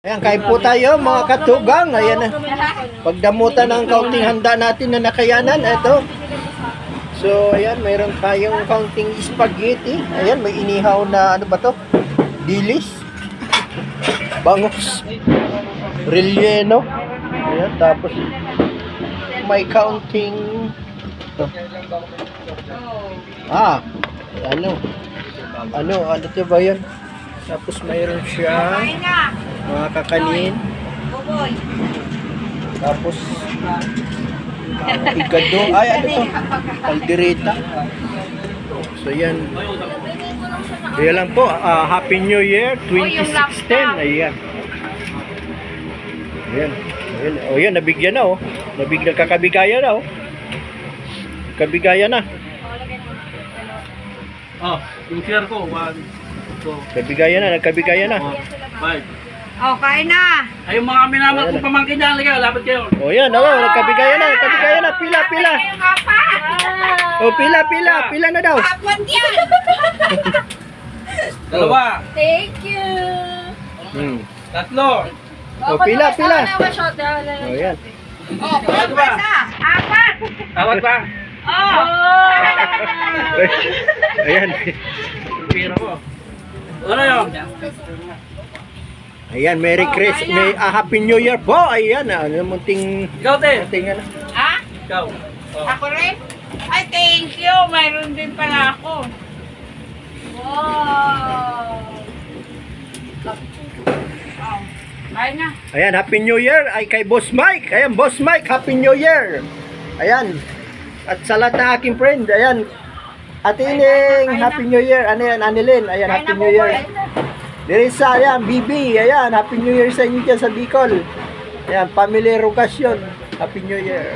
Ayan, kain po tayo mga katugang. Ayan na. Pagdamutan ng kaunting handa natin na nakayanan. Ito. So, ayan, mayroon tayong kaunting spaghetti. Ayan, may inihaw na, ano ba to? Dilis. Bangus. Relleno. Ayan, tapos may kaunting ano ito ba yan? Tapos mayroon siya mga kakanin. Tapos igado. Ay, ano to? Caldereta. So yan. Kaya lang po, Happy New Year 2016. Ayan. Ayan. Ayan. O yan, nabigyan na oh. Kakabigaya na oh. Kabigaya na. Yung share ko, 1, 2, Kabigaya na, nagkabigaya na. 5. Kain na. Ay, yung mga minamang kong pamangkin dyan, ligaw, lapit kayo. O yan, nagkabigaya na, pila. O pila na daw. Apat yan. Dalawa, Thank you. tatlo, O pila. O yan. apat ba? Apat. Apat ba? Ayan. Pira mo. Ano yun? Ayan, Merry Christmas, Happy New Year po. Ayan, munting Ikaw, te. ano. Ha? Ikaw. Ako rin? Ay, thank you. Mayroon din pala ako. Wow. Kain na. Ayan, Happy New Year ay kay Boss Mike. Ayan, Boss Mike, Happy New Year. Ayan. At sa lahat ng aking friend, ayan. Ate Ining, Happy New Year. Ano yan, Anilin, ayan, Happy New Year. Dirisa, ayan, Bibi, ayan, Happy New Year sa inyo dyan sa Bicol. Ayan, Family Rocasyon, Happy New Year.